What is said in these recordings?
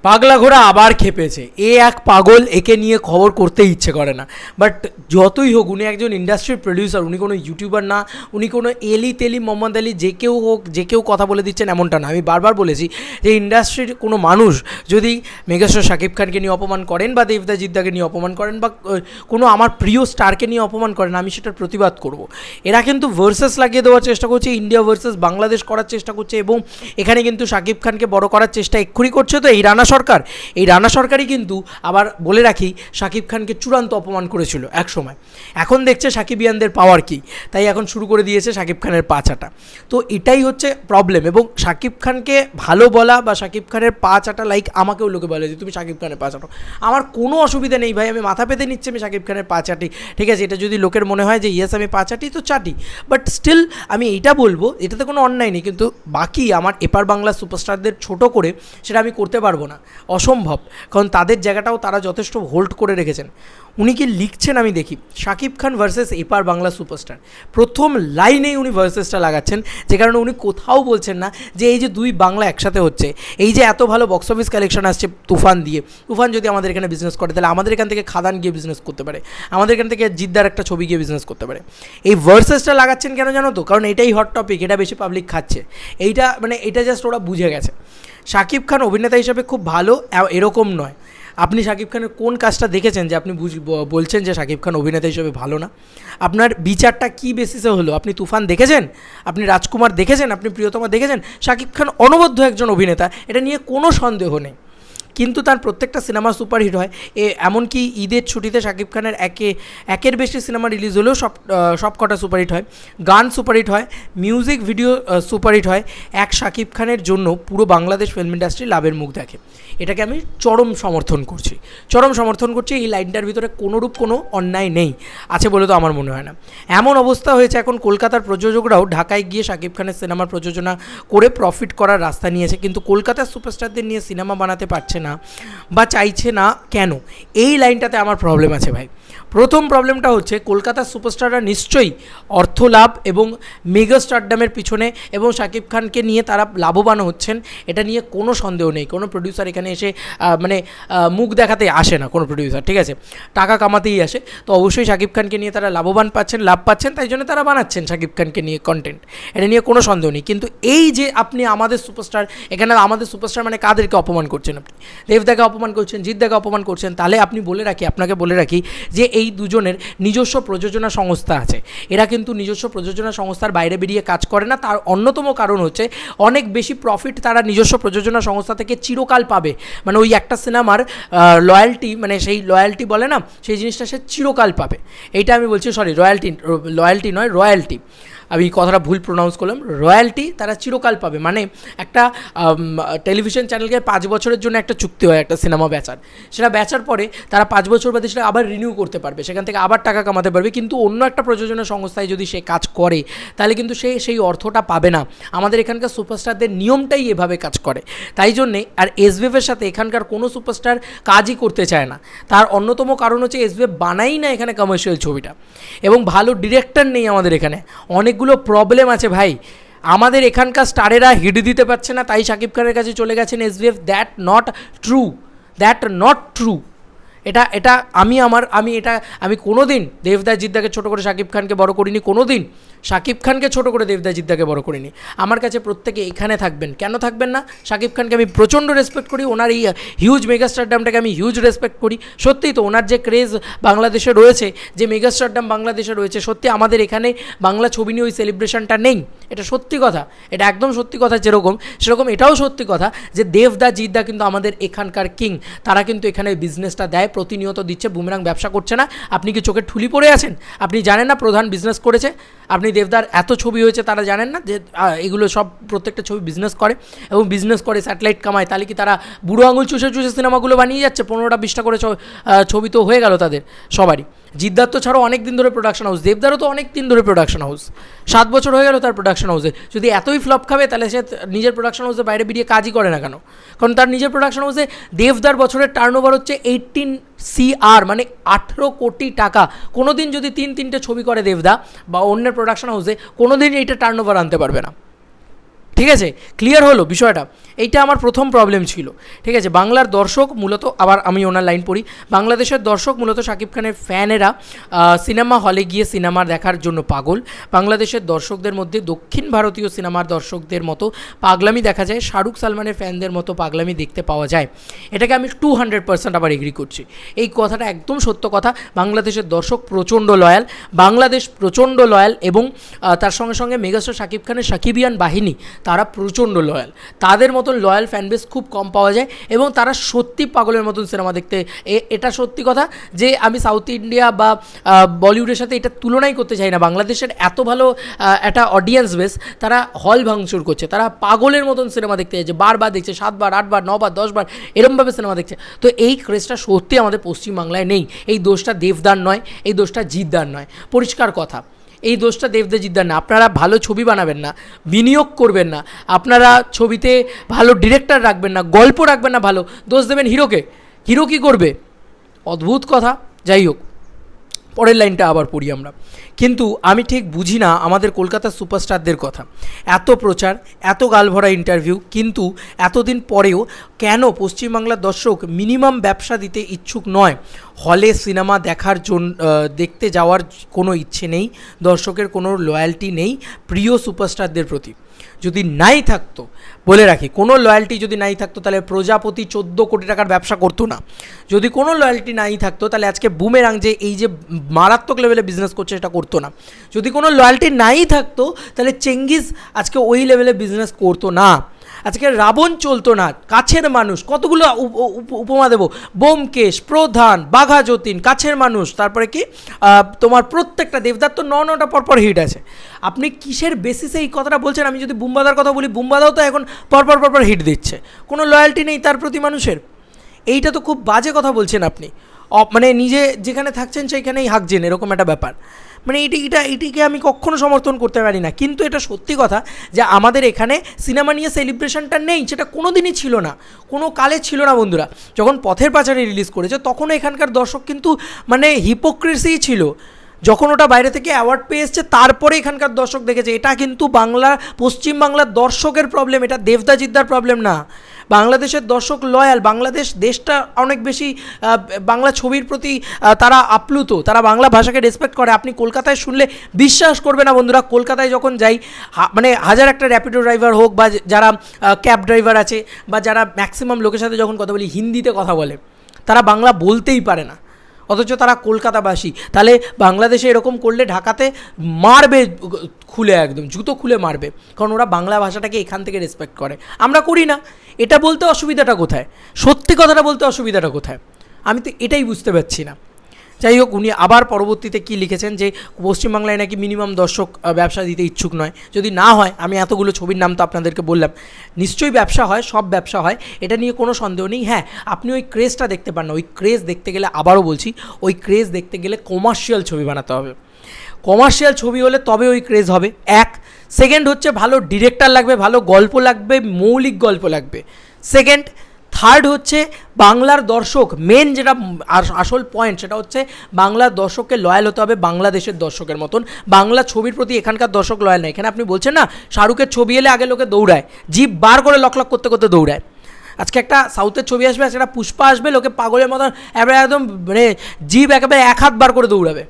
পাগলা ঘোড়া আবার খেপেছে। এ এক পাগল, একে নিয়ে খবর করতে ইচ্ছে করে না। বাট যতই হোক, উনি একজন ইন্ডাস্ট্রির প্রডিউসার, উনি কোনো ইউটিউবার না, উনি কোনো এলি তেলি মোহাম্মদ আলী যে কেউ হোক, যে কেউ কথা বলে দিচ্ছেন এমনটা না। আমি বারবার বলেছি যে ইন্ডাস্ট্রির কোনো মানুষ যদি মেগাস্টার শাকিব খানকে নিয়ে অপমান করেন বা দেবদা জিদ্দাকে নিয়ে অপমান করেন বা কোনো আমার প্রিয় স্টারকে নিয়ে অপমান করেন, আমি সেটার প্রতিবাদ করব। এরা কিন্তু ভার্সেস লাগিয়ে দেওয়ার চেষ্টা করছে, ইন্ডিয়া ভার্সেস বাংলাদেশ করার চেষ্টা করছে, এবং এখানে কিন্তু শাকিব খানকে বড় করার চেষ্টা এক্ষুনি করছে। তো এই রানা সরকার, এই রানা সরকারই কিন্তু আবার বলে রাখি শাকিব খানকে চূড়ান্ত অপমান করেছিল এক সময়। এখন দেখছে সাকিবিয়ানদের পাওয়ার কী, তাই এখন শুরু করে দিয়েছে শাকিব খানের পা চাটা। তো এটাই হচ্ছে প্রবলেম। এবং শাকিব খানকে ভালো বলা বা শাকিব খানের পা চাটা, লাইক আমাকেও লোকে বলে যে তুমি শাকিব খানের পা চাটো, আমার কোনো অসুবিধা নেই ভাই, আমি মাথা পেতে নিচ্ছি আমি শাকিব খানের পা চাটি, ঠিক আছে। এটা যদি লোকের মনে হয় যে ইয়েস আমি পা চাটি তো চাটি, বাট স্টিল আমি এইটা বলবো এটাতে কোনো অন্যায় নেই। কিন্তু বাকি আমার এপার বাংলা সুপারস্টারদের ছোট করে সেটা আমি করতে পারবো না, অসম্ভব। কারণ তাদের জায়গাটাও তারা যথেষ্ট হোল্ড করে রেখেছেন। উনি কি লিখছেন আমি দেখি, শাকিব খান ভার্সেস এপার বাংলা সুপারস্টার, প্রথম লাইনেই উনি ভার্সেসটা লাগাচ্ছেন, যে কারণে উনি কোথাও বলছেন না যে এই যে দুই বাংলা একসাথে হচ্ছে, এই যে এত ভালো বক্স অফিস কালেকশন আসছে তুফান দিয়ে, তুফান যদি আমাদের এখানে বিজনেস করে তাহলে আমাদের এখান থেকে খাদান গিয়ে বিজনেস করতে পারে, আমাদের এখান থেকে জিদ্দার একটা ছবি গিয়ে বিজনেস করতে পারে। এই ভার্সেসটা লাগাচ্ছেন কেন জানো তো? কারণ এটাই হট টপিক, এটা বেশি পাবলিক খাচ্ছে, এইটা মানে এটা জাস্ট ওরা বুঝে গেছে। শাকিব খান অভিনেতা হিসাবে খুব ভালো এরকম নয়। আপনি শাকিব খানের কোন কাজটা দেখেছেন যে আপনি বলছেন যে শাকিব খান অভিনেতা হিসেবে ভালো না? আপনার বিচারটা কী বেসিসে হলো? আপনি তুফান দেখেছেন, আপনি রাজকুমার দেখেছেন, আপনি প্রিয়তমা দেখেছেন? শাকিব খান অনবদ্য একজন অভিনেতা, এটা নিয়ে কোনো সন্দেহ নেই। কিন্তু তার প্রত্যেকটা সিনেমা সুপারহিট হয়। এমনকি ঈদের ছুটিতে শাকিব খানের একের বেশি সিনেমা রিলিজ হলেও সব কটা সুপারহিট হয়, গান সুপারহিট হয়, মিউজিক ভিডিও সুপারহিট হয়। এক শাকিব খানের জন্য পুরো বাংলাদেশ ফিল্ম ইন্ডাস্ট্রি লাভের মুখ দেখে। এটাকে আমি চরম সমর্থন করছি। এই লাইনটার ভিতরে কোনোরূপ কোনো অন্যায় নেই আছে বলে তো আমার মনে হয় না। এমন অবস্থা হয়েছে এখন কলকাতার প্রযোজকরাও ঢাকায় গিয়ে শাকিব খানের সিনেমার প্রযোজনা করে প্রফিট করার রাস্তা নিয়েছে, কিন্তু কলকাতার সুপারস্টারদের নিয়ে সিনেমা বানাতে পারছে না বা চাইছে না কেন? এই লাইনটাতে আমার প্রবলেম আছে ভাই। প্রথম প্রবলেমটা হচ্ছে কলকাতার সুপারস্টাররা নিশ্চয়ই অর্থ লাভ এবং মেগা স্টারডামের পিছনে এবং শাকিব খানকে নিয়ে তারা লাভবান হচ্ছেন, এটা নিয়ে কোনো সন্দেহ নেই। কোনো প্রডিউসার এখানে এসে মুখ দেখাতে আসে না, কোনো প্রডিউসার, ঠিক আছে, টাকা কামাতেই আসে। তো অবশ্যই শাকিব খানকে নিয়ে তারা লাভবান পাচ্ছেন, লাভ পাচ্ছেন, তাই জন্য তারা বানাচ্ছেন শাকিব খানকে নিয়ে কন্টেন্ট, এটা নিয়ে কোনো সন্দেহ নেই। কিন্তু এই যে আপনি আমাদের সুপারস্টার, এখানে আমাদের সুপারস্টার মানে কাদেরকে অপমান করছেন? আপনি দেবদাকে অপমান করছেন, জিদ্দাকে অপমান করছেন। তাহলে আপনাকে বলে রাখি যে এই দুজনের নিজস্ব প্রযোজনা সংস্থা আছে। এরা কিন্তু নিজস্ব প্রযোজনা সংস্থার বাইরে বেরিয়ে কাজ করে না। তার অন্যতম কারণ হচ্ছে অনেক বেশি প্রফিট তারা নিজস্ব প্রযোজনা সংস্থা থেকে চিরকাল পাবে। মানে ওই একটা সিনেমার লয়্যালটি, মানে সেই লয়্যালটি বলে না, সেই জিনিসটা সে চিরকাল পাবে। এইটা আমি বলছি, সরি, লয়্যালটি নয়, রয়্যালটি, আমি কথাটা ভুল প্রোনাউন্স করলাম। রয়্যালটি তারা চিরকাল পাবে। মানে একটা টেলিভিশন চ্যানেলকে 5 বছরের জন্য একটা চুক্তি হয় একটা সিনেমা বেচার, সেটা বেচার পরে তারা 5 বছর বাদে সেটা আবার রিনিউ করতে পারবে, সেখান থেকে আবার টাকা কামাতে পারবে। কিন্তু অন্য একটা প্রযোজনা সংস্থায় যদি সে কাজ করে তাহলে কিন্তু সে সেই অর্থটা পাবে না। আমাদের এখানকার সুপারস্টারদের নিয়মটাই এভাবে কাজ করে। তাই জন্যে আর এসভিএফের সাথে এখানকার কোনো সুপারস্টার কাজই করতে চায় না। তার অন্যতম কারণ হচ্ছে এসভিএফ বানাই না এখানে কমার্শিয়াল ছবিটা, এবং ভালো ডিরেক্টর নেই আমাদের এখানে। অনেকগুলো প্রবলেম আছে ভাই। আমাদের এখানকার স্টারেরা হিট দিতে পারছে না, তাই শাকিব খানের কাছে চলে গেছেন এসভিএফ। That not true. এটা আমি কোনো দিন দেবদা জিদ্দাকে ছোটো করে শাকিব খানকে বড় করিনি, কোনো দিন শাকিব খানকে ছোটো করে দেবদা জিদ্দাকে বড় করিনি। আমার কাছে প্রত্যেকে এখানে থাকবেন, কেন থাকবেন না? শাকিব খানকে আমি প্রচণ্ড রেসপেক্ট করি, ওনার এই হিউজ মেগাস্টারডামটাকে আমি হিউজ রেসপেক্ট করি। সত্যিই তো ওনার যে ক্রেজ বাংলাদেশে রয়েছে, যে মেগাস্টারডাম বাংলাদেশে রয়েছে, সত্যি আমাদের এখানে বাংলা ছবি নিয়ে ওই সেলিব্রেশনটা নেই, এটা সত্যি কথা, এটা একদম সত্যি কথা। সেরকম এটাও সত্যি কথা যে দেবদা জিদ্দা কিন্তু আমাদের এখানকার কিং। তারা কিন্তু এখানে বিজনেসটা দেয়, প্রতিনিয়ত দিচ্ছে, বুমরাং ব্যবসা করছে না। আপনি কি চোখে ঠুলি পড়ে আছেন? আপনি জানেন না প্রধান বিজনেস করেছে? আপনি দেবদার এত ছবি হয়েছে, তারা জানেন না যে এগুলো সব প্রত্যেকটা ছবি বিজনেস করে এবং বিজনেস করে স্যাটেলাইট কামায়? তাহলে কি তারা বুড়ো আঙুল চুষে সিনেমাগুলো বানিয়ে যাচ্ছে? 15টা 20টা করে ছবি তো হয়ে গেল তাদের সবারই। জিদ্দার তো ছাড়াও অনেক দিন ধরে প্রোডাকশন হাউস, দেবদারও তো অনেক দিন ধরে প্রোডাকশন হাউস, 7 বছর হয়ে গেল তার প্রোডাকশন হাউসে। যদি এতই ফ্লপ খাবে তাহলে সে নিজের প্রোডাকশন হাউসের বাইরে বেরিয়ে কাজই করে না কেন? কারণ তার নিজের প্রোডাকশন হাউসে দেবদার বছরের টার্নওভার হচ্ছে 18 CR, মানে 18 কোটি টাকা। কোনো দিন যদি 3-3টে ছবি করে দেবদা বা অন্যের প্রোডাকশন হাউসে, কোনো দিন এইটা টার্নওভার আনতে পারবে না। ঠিক আছে, ক্লিয়ার হলো বিষয়টা? এইটা আমার প্রথম প্রবলেম ছিল। ঠিক আছে, বাংলার দর্শক মূলত, আবার আমি ওনার লাইন পড়ি, বাংলাদেশের দর্শক মূলত শাকিব খানের ফ্যানেরা সিনেমা হলে গিয়ে সিনেমা দেখার জন্য পাগল। বাংলাদেশের দর্শকদের মধ্যে দক্ষিণ ভারতীয় সিনেমার দর্শকদের মতো পাগলামি দেখা যায়, শাহরুখ সালমানের ফ্যানদের মতো পাগলামি দেখতে পাওয়া যায়। এটাকে আমি 200% আবার এগ্রি করছি। এই কথাটা একদম সত্য কথা। বাংলাদেশের দর্শক প্রচণ্ড লয়াল, বাংলাদেশ প্রচণ্ড লয়াল, এবং তার সঙ্গে সঙ্গে মেগাস্টার শাকিব খানের সাকিবিয়ান বাহিনী তারা প্রচণ্ড লয়াল। তাদের মতন লয়াল ফ্যানবেস খুব কম পাওয়া যায়, এবং তারা সত্যি পাগলের মতন সিনেমা দেখতে, এটা সত্যি কথা যে আমি সাউথ ইন্ডিয়া বা বলিউডের সাথে এটা তুলনাই করতে চাই না। বাংলাদেশের এত ভালো একটা অডিয়েন্স বেস, তারা হল ভাঙচুর করছে, তারা পাগলের মতন সিনেমা দেখতে যাচ্ছে, বারবার দেখছে, 7 বার 8 বার 9 বার 10 বার এরমভাবে সিনেমা দেখছে। তো এই ক্রেজটা সত্যি আমাদের পশ্চিমবাংলায় নেই। এই দোষটা দেবদার নয়, এই দোষটা জিদ্দার নয়, পরিষ্কার কথা। এই দোষটা দেবদা জিদ্দার না। আপনারা ভালো ছবি বানাবেন না, বিনিয়োগ করবেন না, আপনারা ছবিতে ভালো ডিরেক্টর রাখবেন না, গল্প রাখবেন না, ভালো দোষ দেবেন হিরোকে। হিরো কী করবে? অদ্ভুত কথা। যাই হোক, পরের লাইনটা আবার পড়ি আমরা। কিন্তু আমি ঠিক বুঝি না আমাদের কলকাতার সুপারস্টারদের কথা। এত প্রচার, এত গালভরা ইন্টারভিউ, কিন্তু এতদিন পরেও কেন পশ্চিমবাংলার দর্শক মিনিমাম ব্যবসা দিতে ইচ্ছুক নয়? হলে সিনেমা দেখার জন্য, দেখতে যাওয়ার কোনো ইচ্ছে নেই, দর্শকের কোনো লয়্যালটি নেই প্রিয় সুপারস্টারদের প্রতি। যদি নাই থাকতো, বলে রাখি, কোনো লয়্যালটি যদি নাই থাকতো তাহলে প্রজাপতি 14 কোটি টাকার ব্যবসা করতো না। যদি কোনো লয়্যালটি নাই থাকতো তাহলে আজকে বুমেরাং যে এই যে মারাত্মক লেভেলে বিজনেস করছে সেটা করতো না। যদি কোনো লয়্যালটি নাই থাকতো তাহলে চেঙ্গিজ আজকে ওই লেভেলে বিজনেস করতো না। আজকে রাবণ চলতো না। কাছের মানুষ, কতগুলো উপমা দেবো, ব্যোমকেশ, প্রধান, বাঘা যতীন, কাছের মানুষ, তারপরে কি তোমার প্রত্যেকটা দেবদার তো 9টা পরপর হিট আছে। আপনি কিসের বেসিসে এই কথাটা বলছেন? আমি যদি বুম্বাদার কথা বলি, বুম্বাদাও তো এখন পরপর হিট দিচ্ছে, কোনো লয়্যালটি নেই তার প্রতি মানুষের। এইটা তো খুব বাজে কথা বলছেন আপনি। মানে নিজে যেখানে থাকছেন সেইখানেই হাঁকছেন, এরকম একটা ব্যাপার। মানে এটিকে আমি কখনো সমর্থন করতে পারি না। কিন্তু এটা সত্যি কথা যে আমাদের এখানে সিনেমা নিয়ে সেলিব্রেশনটা নেই, সেটা কোনো দিনই ছিল না, কোনো কালে ছিল না বন্ধুরা। যখন পথের পাঁচালী রিলিজ করেছে তখনও এখানকার দর্শক কিন্তু মানে হিপোক্রেসিই ছিল। যখন ওটা বাইরে থেকে অ্যাওয়ার্ড পেয়ে এসছে তারপরে এখানকার দর্শক দেখেছে। এটা কিন্তু পশ্চিমবাংলার দর্শকের প্রবলেম, এটা দেবদা জিদ্দার প্রবলেম না। বাংলাদেশের দর্শক লয়াল, বাংলাদেশ দেশটা অনেক বেশি বাংলা ছবির প্রতি তারা আপ্লুত, তারা বাংলা ভাষাকে রেসপেক্ট করে। আপনি কলকাতায় শুনলে বিশ্বাস করবে না বন্ধুরা, কলকাতায় যখন যাই, মানে হাজার একটা র্যাপিডো ড্রাইভার হোক বা যারা ক্যাব ড্রাইভার আছে বা যারা ম্যাক্সিমাম লোকের সাথে যখন কথা বলি হিন্দিতে কথা বলে, তারা বাংলা বলতেই পারে না, অথচ তারা কলকাতাবাসী। তাহলে বাংলাদেশে এরকম করলে ঢাকাতে মারবে খুলে, একদম জুতো খুলে মারবে, কারণ ওরা বাংলা ভাষাটাকে এখান থেকে রেসপেক্ট করে, আমরা করি না। এটা বলতে অসুবিধাটা কোথায়? সত্যি কথাটা বলতে অসুবিধাটা কোথায়? আমি তো এটাই বুঝতে পারছি না। যাই হোক, উনি আবার পরবর্তীতে কি লিখেছেন যে পশ্চিমবাংলায় নাকি মিনিমাম দর্শক ব্যবসা দিতে ইচ্ছুক নয়। যদি না হয়, আমি এতগুলো ছবির নাম তো আপনাদেরকে বললাম, নিশ্চয়ই ব্যবসা হয়, সব ব্যবসা হয়, এটা নিয়ে কোনো সন্দেহ নেই। হ্যাঁ, আপনি ওই ক্রেজটা দেখতে পান না। ওই ক্রেজ দেখতে গেলে, আবারও বলছি, ওই ক্রেজ দেখতে গেলে কমার্শিয়াল ছবি বানাতে হবে। কমার্শিয়াল ছবি হলে তবে ওই ক্রেজ হবে। এক, সেকেন্ড হচ্ছে ভালো ডিরেক্টর লাগবে, ভালো গল্প লাগবে, মৌলিক গল্প লাগবে। সেকেন্ড, থার্ড হচ্ছে বাংলার দর্শক, মেন যেটা আসল পয়েন্ট, সেটা হচ্ছে বাংলার দর্শককে লয়াল হতে হবে বাংলাদেশের দর্শকের মতন। বাংলা ছবির প্রতি এখানকার দর্শক লয়াল নয়। এখানে আপনি বলছেন না, শাহরুখের ছবি এলে আগে লোকে দৌড়ায়, জিভ বার করে লক করতে করতে দৌড়ায়। আজকে একটা সাউথের ছবি আসবে, আজকে একটা পুষ্পা আসবে, লোকে পাগলের মতন একদম মানে জিভ একেবারে 1 হাত বার করে দৌড়াবে।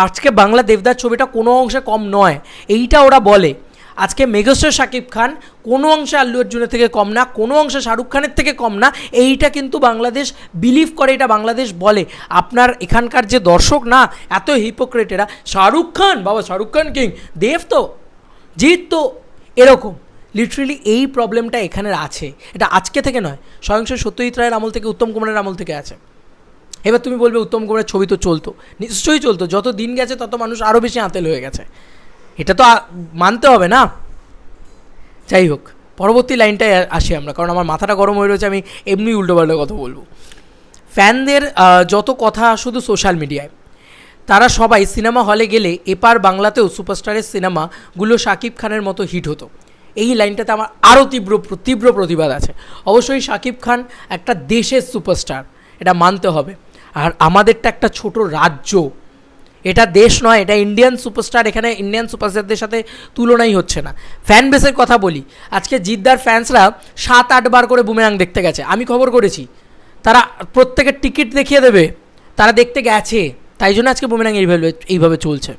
আজকে বাংলা দেবদার ছবিটা কোনো অংশে কম নয়, এইটা ওরা বলে। আজকে মেগাস্টার শাকিব খান কোনো অংশে আল্লু অর্জুনের থেকে কম না, কোনো অংশে শাহরুখ খানের থেকে কম না, এইটা কিন্তু বাংলাদেশ বিলিভ করে, এটা বাংলাদেশ বলে। আপনার এখানকার যে দর্শক না, এত হিপোক্রেটেরা, শাহরুখ খান বাবা, শাহরুখ খান কিং, দেব তো, জিৎ তো, এরকম লিটারেলি এই প্রবলেমটা এখানের আছে। এটা আজকে থেকে নয়, স্বয়ং সত্যজিৎ রায়ের আমল থেকে, উত্তম কুমারের আমল থেকে আছে। এবার তুমি বলবে উত্তম কুমারের ছবি তো চলতো, নিশ্চয়ই চলতো, যত দিন গেছে তত মানুষ আরও বেশি আঁতেল হয়ে গেছে, এটা তো মানতে হবে না। যাই হোক, পরবর্তী লাইনটায় আসি আমরা, কারণ আমার মাথাটা গরম হয়ে রয়েছে, আমি এমনি উল্টোপাল্টা কথা বলবো। ফ্যানদের যত কথা শুধু সোশ্যাল মিডিয়ায়, তারা সবাই সিনেমা হলে গেলে এপার বাংলাতেও সুপারস্টারের সিনেমাগুলো শাকিব খানের মতো হিট হতো। এই লাইনটাতে আমার আরও তীব্র প্রতিবাদ আছে। অবশ্যই শাকিব খান একটা দেশের সুপারস্টার, এটা মানতে হবে। আর আমাদেরটা একটা ছোট রাজ্য, এটা দেশ নয়, এটা ইন্ডিয়ান সুপারস্টার, এখানে ইন্ডিয়ান সুপারস্টারদের সাথে তুলনাই হচ্ছে না। ফ্যান বেসের কথা বলি, আজকে জিদ্দার ফ্যান্সরা 7-8 বার করে বুমেরাং দেখতে গেছে, আমি খবর করেছি। তারা প্রত্যেকের টিকিট দেখিয়ে দেবে, তারা দেখতে গেছে, তাই জন্য আজকে বুমেরাং এইভাবে চলছে।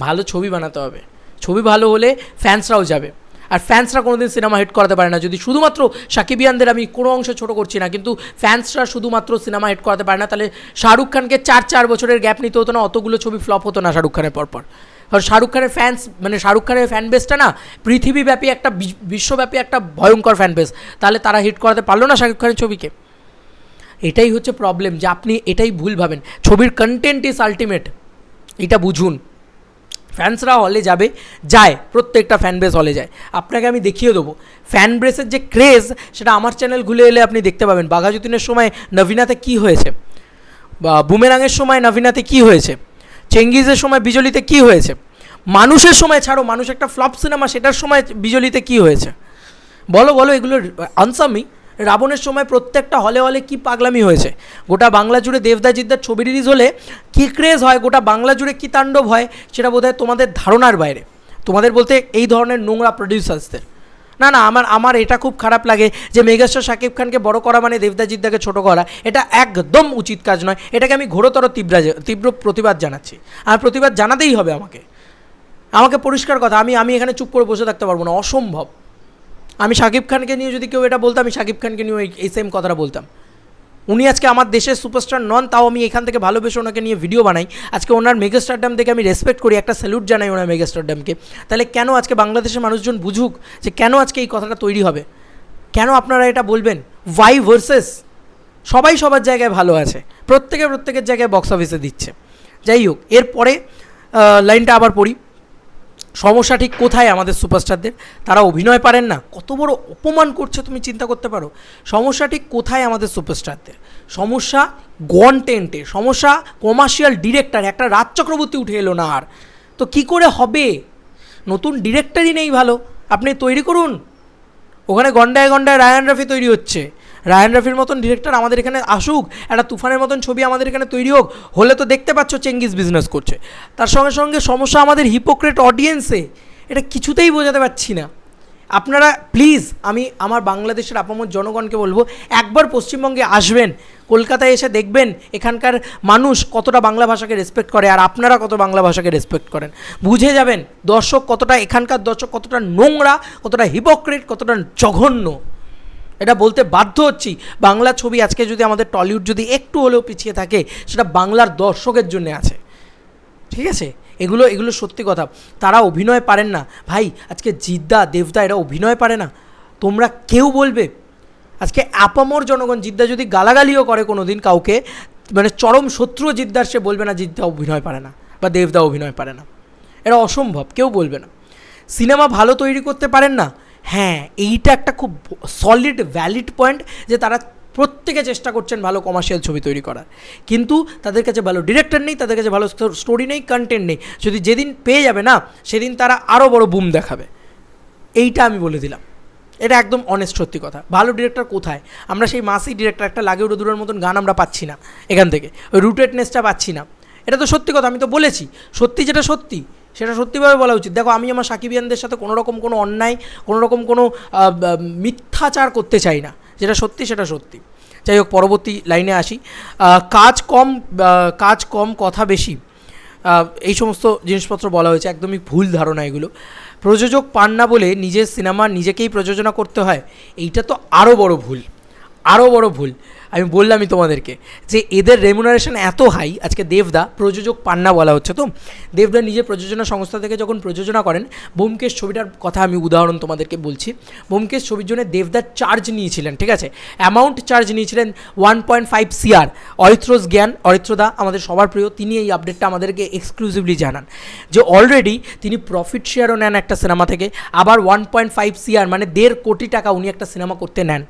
ভালো ছবি বানাতে হবে, ছবি ভালো হলে ফ্যান্সরাও যাবে। আর ফ্যান্সরা কোনোদিন সিনেমা হিট করাতে পারে না, যদি শুধুমাত্র সাকিবিয়ানদের আমি কোনো অংশে ছোটো করছি না, কিন্তু ফ্যান্সরা শুধুমাত্র সিনেমা হিট করাতে পারে না। তাহলে শাহরুখ খানকে 4 বছরের গ্যাপ নিতে হতো না, অতগুলো ছবি ফ্লপ হতো না শাহরুখ খানের পরপর। কারণ শাহরুখ খানের ফ্যান্স মানে শাহরুখ খানের ফ্যান বেসটা না পৃথিবীব্যাপী একটা বিশ্বব্যাপী একটা ভয়ঙ্কর ফ্যান বেস, তাহলে তারা হিট করাতে পারলো না শাহরুখ খানের ছবিকে। এটাই হচ্ছে প্রবলেম, যে আপনি এটাই ভুল ভাবেন। ছবির কন্টেন্ট ইজ আলটিমেট, এটা বুঝুন। ফ্যান্সরা হলে যাবে, যায়, প্রত্যেকটা ফ্যান বেস হলে যায়। আপনাকে আমি দেখিয়ে দেবো ফ্যান বেসের যে ক্রেজ, সেটা আমার চ্যানেল খুলে এলে আপনি দেখতে পাবেন। বাঘাযতীনের সময় নভিনাতে কী হয়েছে, বা বুমেরাংয়ের সময় নভিনাতে কী হয়েছে, চেঙ্গিজের সময় বিজলিতে কী হয়েছে, মানুষের সময় ছাড়ো, মানুষ একটা ফ্লপ সিনেমা, সেটার সময় বিজলিতে কী হয়েছে, বলো এগুলোর আনসামি। রাবণের সময় প্রত্যেকটা হলে হলে কী পাগলামি হয়েছে, গোটা বাংলা জুড়ে দেবদা জিদ্দার ছবি রিলিজ হলে কী ক্রেজ হয়, গোটা বাংলা জুড়ে কী তাণ্ডব হয়, সেটা বোধহয় তোমাদের ধারণার বাইরে। তোমাদের বলতে এই ধরনের নোংরা প্রডিউসার্সদের। না, আমার এটা খুব খারাপ লাগে যে মেগাস্টার শাকিব খানকে বড় করা মানে দেবদা জিদ্দাকে ছোটো করা, এটা একদম উচিত কাজ নয়। এটাকে আমি ঘোরতর তীব্র প্রতিবাদ জানাচ্ছি, আর প্রতিবাদ জানাতেই হবে আমাকে পরিষ্কার কথা। আমি এখানে চুপ করে বসে থাকতে পারবো না, অসম্ভব। আমি শাকিব খানকে নিয়ে যদি কেউ এটা বলতাম, আমি শাকিব খানকে নিয়ে এই সেম কথাটা বলতাম। উনি আজকে আমার দেশের সুপারস্টার নন, তাও আমি এখান থেকে ভালোবেসে ওনাকে নিয়ে ভিডিও বানাই। আজকে ওনার মেগাস্টারডাম দেখে আমি রেসপেক্ট করি, একটা স্যালুট জানাই ওনার মেগাস্টারডামকে। তাহলে কেন আজকে বাংলাদেশের মানুষজন বুঝুক যে কেন আজকে এই কথাটা তৈরি হবে, কেন আপনারা এটা বলবেন। ওয়াই ভার্সেস, সবাই সবার জায়গায় ভালো আছে, প্রত্যেকের জায়গায় বক্স অফিসে দিচ্ছে। যাই হোক, এরপরে লাইনটা আবার পড়ি। সমস্যা ঠিক কোথায় আমাদের সুপারস্টারদের? তারা অভিনয় পারেন না, কত বড় অপমান করছে তুমি চিন্তা করতে পারো। সমস্যা ঠিক কোথায় আমাদের সুপারস্টারদের? সমস্যা কন্টেন্টে, সমস্যা কমার্শিয়াল ডিরেক্টর। একটা রাজ চক্রবর্তী উঠে এলো না, আর তো কি করে হবে? নতুন ডিরেক্টরই নেই ভালো, আপনি তৈরি করুন। ওখানে গন্ডায় রায়ান রাফি তৈরি হচ্ছে, রায়ান রাফির মতন ডিরেক্টর আমাদের এখানে আসুক, একটা তুফানের মতন ছবি আমাদের এখানে তৈরি হোক। হলে তো দেখতে পাচ্ছ চেঙ্গিজ বিজনেস করছে। তার সঙ্গে সঙ্গে সমস্যা আমাদের হিপোক্রেট অডিয়েন্সে, এটা কিছুতেই বোঝাতে পারছি না। আপনারা প্লিজ, আমি আমার বাংলাদেশের আপামর জনগণকে বলবো, একবার পশ্চিমবঙ্গে আসবেন, কলকাতায় এসে দেখবেন এখানকার মানুষ কতটা বাংলা ভাষাকে রেসপেক্ট করে, আর আপনারা কত বাংলা ভাষাকে রেসপেক্ট করেন। বুঝে যাবেন এখানকার দর্শক কতটা নোংরা, কতটা হিপোক্রেট, কতটা জঘন্য। এটা বলতে বাধ্য হচ্ছি। বাংলা ছবি আজকে যদি আমাদের টলিউড যদি একটু হলেও পিছিয়ে থাকে, সেটা বাংলার দর্শকের জন্য আছে, ঠিক আছে? এগুলো সত্যি কথা। তারা অভিনয় পারেন না ভাই। আজকে জিদ্দা, দেবদা এরা অভিনয় পারে না, তোমরা কেউ বলবে? আজকে আপামর জনগণ, জিদ্দা যদি গালাগালিও করে কোনো দিন কাউকে, মানে চরম শত্রু জিদ্দার, সে বলবে না জিদ্দা অভিনয় পারে না বা দেবদা অভিনয় পারে না। এটা অসম্ভব, কেউ বলবে না। সিনেমা ভালো তৈরি করতে পারেন না, হ্যাঁ, এইটা একটা খুব সলিড ভ্যালিড পয়েন্ট, যে তারা প্রত্যেকে চেষ্টা করছেন ভালো কমার্শিয়াল ছবি তৈরি করার, কিন্তু তাদের কাছে ভালো ডিরেক্টর নেই, তাদের কাছে ভালো স্টোরি নেই, কন্টেন্ট নেই। যদি যেদিন পেয়ে যাবে না, সেদিন তারা আরও বড় বুম দেখাবে। এইটা আমি বলে দিলাম, এটা একদম অনেস্ট সত্যি কথা। ভালো ডিরেক্টর কোথায়? আমরা সেই মাসি ডিরেক্টর, একটা লাগে উড়ে দূরের মতন গান আমরা পাচ্ছি না এখান থেকে, ওই রুটেডনেসটা পাচ্ছি না। এটা তো সত্যি কথা, আমি তো বলেছি। সত্যি যেটা সত্যি সেটা সত্যিভাবে বলা উচিত। দেখো, আমি আমার সাকিবিয়ানদের সাথে কোনো রকম কোনো অন্যায়, কোনো রকম কোনো মিথ্যাচার করতে চাই না। যেটা সত্যি সেটা সত্যি। যাই হোক, পরবর্তী লাইনে আসি। কাজ কম কথা বেশি, এই সমস্ত জিনিসপত্র বলা হয়েছে, একদমই ভুল ধারণা এগুলো। প্রযোজক পান না বলে নিজের সিনেমা নিজেকেই প্রযোজনা করতে হয়, এইটা তো আরও বড় ভুল। আমি বললামই তোমাদেরকে যে এদের রেমুনারেশন এত হাই। আজকে দেবদা প্রযোজক পান্না বলা হচ্ছে, তো দেবদা নিজে প্রযোজনা সংস্থা থেকে যখন প্রযোজনা করেন, ব্যোমকেশ ছবিটার কথা আমি উদাহরণ তোমাদেরকে বলছি। ব্যোমকেশ ছবির জন্য দেবদা চার্জ নিয়েছিলেন, ঠিক আছে, অ্যামাউন্ট চার্জ নিয়েছিলেন 1.5 CR। অরিত্রদা আমাদের সবার প্রিয়, তিনি এই আপডেটটা আমাদেরকে এক্সক্লুসিভলি জানান যে অলরেডি তিনি প্রফিট শেয়ারও নেন একটা সিনেমা থেকে, আবার 1.5 CR মানে 1.5 কোটি টাকা উনি একটা সিনেমা করতে নেন।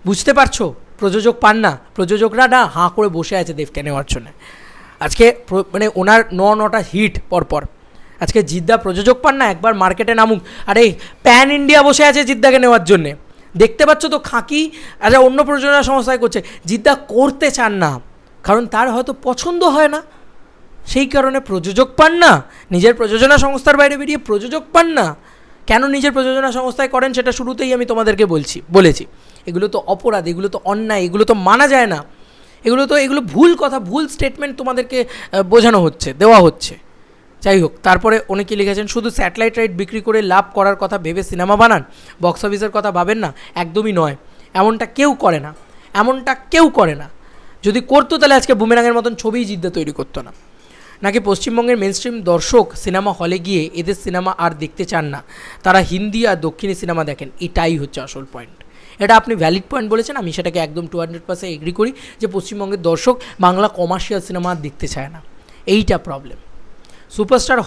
বুঝতে পারছো? প্রযোজক পান না, প্রযোজকরা না হাঁ করে বসে আছে দেবকে নেওয়ার জন্য। আজকে মানে ওনার 9টা হিট পরপর। আজকে জিদ্দা প্রযোজক পান না, একবার মার্কেটে নামুক, আরে প্যান ইন্ডিয়া বসে আছে জিদ্দাকে নেওয়ার জন্যে। দেখতে পাচ্ছ তো, খাঁকি আচ্ছা অন্য প্রযোজনা সংস্থায় করছে, জিদ্দা করতে চান না, কারণ তার হয়তো পছন্দ হয় না। সেই কারণে প্রযোজক পান না, নিজের প্রযোজনা সংস্থার বাইরে বেরিয়ে প্রযোজক পান না। কেন নিজের প্রযোজনা সংস্থায় করেন সেটা শুরুতেই আমি তোমাদেরকে বলেছি। এগুলো তো অপরাধ, এগুলো তো অন্যায়, এগুলো তো মানা যায় না, এগুলো ভুল কথা, ভুল স্টেটমেন্ট তোমাদেরকে বোঝানো হচ্ছে, দেওয়া হচ্ছে। যাই হোক, তারপরে অনেকে লিখেছেন শুধু স্যাটেলাইট রাইট বিক্রি করে লাভ করার কথা ভেবে সিনেমা বানান, বক্স অফিসের কথা ভাবেন না। একদমই নয়, এমনটা কেউ করে না, এমনটা কেউ করে না। যদি করতো তাহলে আজকে বুমেরাঙের মতন ছবিই জিদ্দা তৈরি করতো না। নাকি পশ্চিমবঙ্গের মেনস্ট্রিম দর্শক সিনেমা হলে গিয়ে এদের সিনেমা আর দেখতে চান না, তারা হিন্দি আর দক্ষিণী সিনেমা দেখেন। এটাই হচ্ছে আসল পয়েন্ট। এটা আপনি ভ্যালিড পয়েন্ট বলেছেন, আমি সেটাকে একদম 200% এগ্রি করি যে পশ্চিমবঙ্গের দর্শক বাংলা কমার্শিয়াল সিনেমা আর দেখতে চায় না। এইটা প্রবলেম। সুপারস্টার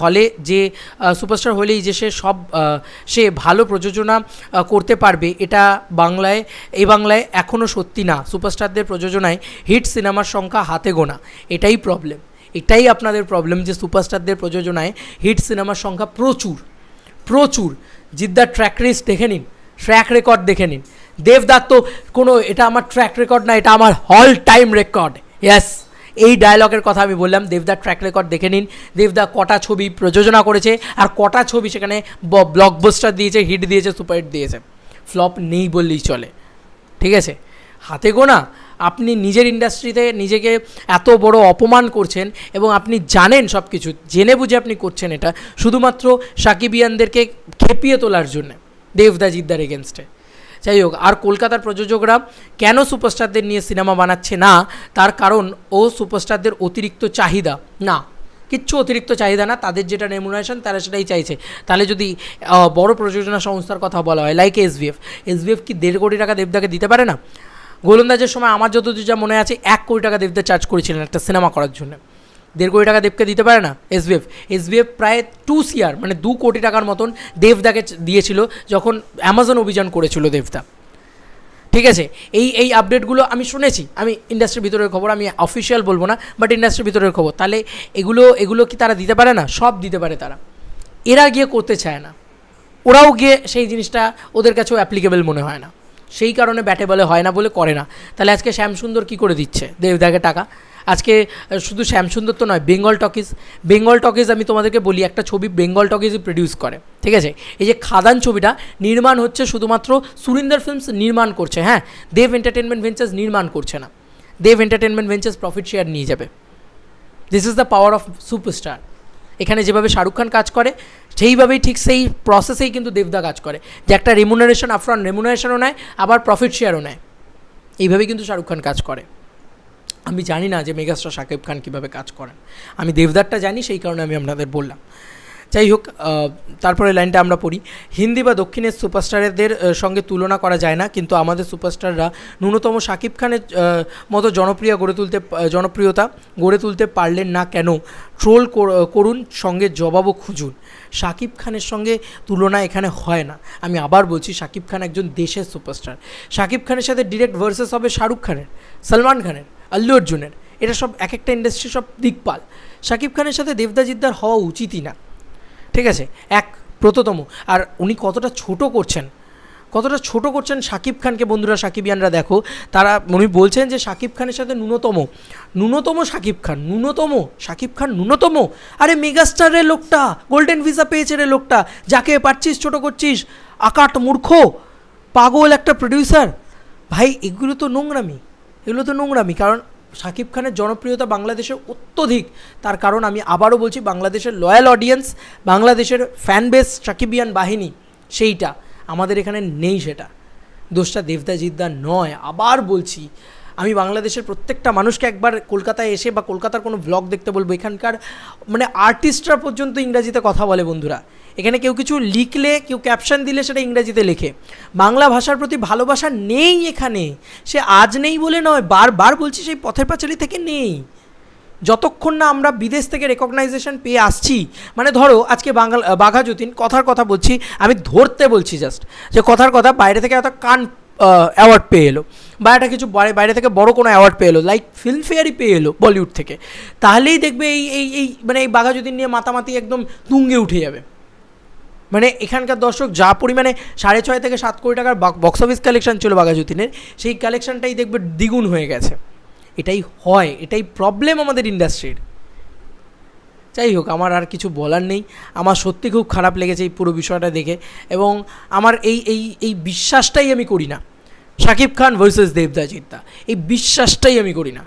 হলেই যে সে ভালো প্রযোজনা করতে পারবে, এটা বাংলায় এখনও সত্যি না। সুপারস্টারদের প্রযোজনায় হিট সিনেমার সংখ্যা হাতে গোনা, এটাই প্রবলেম। এটাই আপনাদের প্রবলেম যে সুপারস্টারদের প্রযোজনায় হিট সিনেমার সংখ্যা প্রচুর। জিদ্দার ট্র্যাক রেকর্ড দেখে নিন। দেবদার তো এটা আমার ট্র্যাক রেকর্ড না, এটা আমার অল টাইম রেকর্ড। ইয়েস, এই ডায়লগের কথা আমি বললাম। দেবদার ট্র্যাক রেকর্ড দেখে নিন। দেবদা কটা ছবি প্রযোজনা করেছে আর কটা ছবি সেখানে ব্লকবাস্টার দিয়েছে, হিট দিয়েছে, সুপারহিট দিয়েছে, ফ্লপ নেই বললেই চলে। ঠিক আছে, হাতে গোনা। আপনি নিজের ইন্ডাস্ট্রিতে নিজেকে এত বড় অপমান করছেন এবং আপনি জানেন সব কিছু, জেনে বুঝে আপনি করছেন এটা শুধুমাত্র সাকিবিয়ানদেরকে খেপিয়ে তোলার জন্যে, দেবদা জিদ্দার এগেনস্টে। যাই হোক, আর কলকাতার প্রযোজকরা কেন সুপারস্টারদের নিয়ে সিনেমা বানাচ্ছে না, তার কারণ সুপারস্টারদের অতিরিক্ত চাহিদা না, কিচ্ছু অতিরিক্ত চাহিদা না। তাদের যেটা রেমুনারেশন তারা সেটাই চাইছে। তাহলে যদি বড় প্রযোজনা সংস্থার কথা বলা হয় লাইক এসভিএফ কি 1.5 কোটি টাকা দেবদাকে দিতে পারে না? গোলন্দাজের সময় আমার যতদূর যা মনে আছে 1 কোটি টাকা দেবদা চার্জ করেছিলেন একটা সিনেমা করার জন্য। 1.5 কোটি টাকা দেবকে দিতে পারে না এসভিএফ প্রায় 2 CR মানে 2 কোটি টাকার মতন দেবদাকে দিয়েছিল যখন অ্যামাজন অভিযান করেছিল দেবদা। ঠিক আছে, এই আপডেটগুলো আমি শুনেছি, আমি ইন্ডাস্ট্রির ভিতরের খবর, আমি অফিসিয়াল বলবো না, বাট ইন্ডাস্ট্রির ভিতরের খবর। তাহলে এগুলো কি তারা দিতে পারে না? সব দিতে পারে তারা। এরা গিয়ে করতে চায় না, ওরাও গিয়ে সেই জিনিসটা ওদের কাছেও অ্যাপ্লিকেবল মনে হয় না, সেই কারণে ব্যাটে বলে হয় না বলে করে না। তাহলে আজকে শ্যামসুন্দর কী করে দিচ্ছে দেবদাকে টাকা? আজকে শুধু শ্যামসুন্দর তো নয়, বেঙ্গল টকিজ আমি তোমাদেরকে বলি, একটা ছবি বেঙ্গল টকিজই প্রডিউস করে। ঠিক আছে, এই যে খাদান ছবিটা নির্মাণ হচ্ছে শুধুমাত্র সুরিন্দর ফিল্মস নির্মাণ করছে, হ্যাঁ, দেব এন্টারটেনমেন্ট ভেঞ্চার্স নির্মাণ করছে না। দেব এন্টারটেনমেন্ট ভেঞ্চার্স প্রফিট শেয়ার নিয়ে যাবে। This is the power of superstar. এখানে যেভাবে শাহরুখ খান কাজ করে সেইভাবেই ঠিক সেই প্রসেসেই কিন্তু দেবদা কাজ করে, যে একটা রেমুনারেশন, আপফ্রন্ট রেমুনারেশনও নেয়, আবার প্রফিট শেয়ারও নেয়। এইভাবেই কিন্তু শাহরুখ খান কাজ করে। আমি জানি না যে মেগাস্টার শাকিব খান কীভাবে কাজ করেন, আমি দেবদারটা জানি, সেই কারণে আমি আপনাদের বললাম। যাই হোক, তারপরে লাইনটা আমরা পড়ি। হিন্দি বা দক্ষিণের সুপারস্টারদের সঙ্গে তুলনা করা যায় না, কিন্তু আমাদের সুপারস্টাররা ন্যূনতম শাকিব খানের মতো জনপ্রিয়তা গড়ে তুলতে পারলেন না কেন? ট্রোল করুন, সঙ্গে জবাবও খুঁজুন। শাকিব খানের সঙ্গে তুলনা এখানে হয় না। আমি আবার বলছি, শাকিব খান একজন দেশের সুপারস্টার। শাকিব খানের সাথে ডিরেক্ট ভার্সেস হবে শাহরুখ খানের, সলমান খানের, আল্লু অর্জুনের। এটা সব এক একটা ইন্ডাস্ট্রি সব দিকপাল। শাকিব খানের সাথে দেবদা জিদ্দার হওয়া উচিতই না। ঠিক আছে, প্রথম। আর উনি কতটা ছোট করছেন শাকিব খানকে। বন্ধুরা, সাকিবিয়ানরা দেখো, উনি বলছেন যে শাকিব খানের সাথে ন্যূনতম শাকিব খান। আরে মেগাস্টারের লোকটা, গোল্ডেন ভিসা পেয়েছে রে লোকটা, যাকে পারছিস ছোট করছিস, আকাট মূর্খ পাগল একটা প্রডিউসার। ভাই, এগুলো তো নোংরামি। কারণ শাকিব খানের জনপ্রিয়তা বাংলাদেশে অত্যধিক। তার কারণ আমি আবারও বলছি, বাংলাদেশের লয়াল অডিয়েন্স, বাংলাদেশের ফ্যান বেস, সাকিবিয়ান বাহিনী, সেইটা আমাদের এখানে নেই। সেটা দোষটা দেবদা জিদ্দার নয়। আবার বলছি, আমি বাংলাদেশের প্রত্যেকটা মানুষকে একবার কলকাতায় এসে বা কলকাতার কোনো ব্লগ দেখতে বলবো। এখানকার মানে আর্টিস্টরা পর্যন্ত ইংরাজিতে কথা বলে বন্ধুরা। এখানে কেউ কিছু লিখলে, কেউ ক্যাপশন দিলে সেটা ইংরাজিতে লেখে। বাংলা ভাষার প্রতি ভালোবাসা নেই এখানে। সে আজ নেই বলে নয়, বারবার বলছি, সেই পথের পাঁচালী থেকে নেই। যতক্ষণ না আমরা বিদেশ থেকে রেকগনাইজেশন পেয়ে আসছি, মানে ধরো আজকে বাঘা যতীন, কথার কথা বলছি, আমি ধরতে বলছি জাস্ট, যে কথার কথা বাইরে থেকে এত কান অ্যাওয়ার্ড পেয়ে এলো, বা একটা কিছু বাইরে থেকে বড় কোনো অ্যাওয়ার্ড পেয়ে এলো, লাইক ফিল্মফেয়ারই পেয়ে এলো বলিউড থেকে, তাহলেই দেখবে মানে এই বাঘা যতীন নিয়ে মাতামাতি একদম তুঙ্গে উঠে যাবে। মানে এখানকার দর্শক যা পরিমাণে 6.5 থেকে 7 কোটি টাকার বক্স অফিস কালেকশন ছিল বাঘা যতীনের, সেই কালেকশনটাই দেখবে দ্বিগুণ হয়ে গেছে। এটাই প্রবলেম আমাদের ইন্ডাস্ট্রির। যাই হোক, আমার আর কিছু বলার নেই। আমার সত্যি খুব খারাপ লেগেছে এই পুরো বিষয়টা দেখে, এবং আমার এই বিশ্বাসটাই আমি করি না শাকিব খান ভার্সেস দেবদা জিদ্দা, এই বিশ্বাসটাই আমি করি না।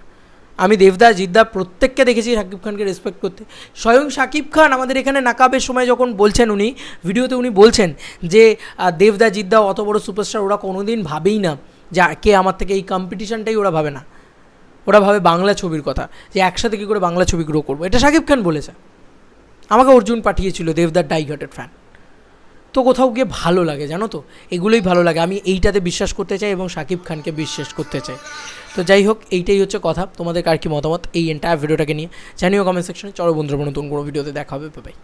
আমি দেবদা জিদ্দা প্রত্যেককে দেখেছি শাকিব খানকে রেসপেক্ট করতে। স্বয়ং শাকিব খান আমাদের এখানে নাকাবের সময় যখন বলছেন, উনি ভিডিওতে উনি বলছেন যে দেবদা জিদ্দা অত বড় সুপারস্টার, ওরা কোনো দিন ভাবেই না যে কে আমার থেকে, এই কম্পিটিশনটাই ওরা ভাবে না। ওরা ভাবে বাংলা ছবির কথা, যে একসাথে কী করে বাংলা ছবি গ্রো করবো। এটা শাকিব খান বলেছে। আমাকে অর্জুন পাঠিয়েছিল, দেবদার ডাইহার্টেড ফ্যান। তো কোথাও গিয়ে ভালো লাগে, জানো তো, এগুলোই ভালো লাগে। আমি এইটাতে বিশ্বাস করতে চাই এবং শাকিব খানকে বিশ্বাস করতে চাই। তো যাই হোক, এইটাই হচ্ছে কথা। তোমাদের আর কি মতামত এই এন্টায়ার ভিডিওটাকে নিয়ে জানিও কমেন্ট সেকশনে। চলো বন্ধুরা, নতুন কোনো ভিডিওতে দেখা হবে। বাই।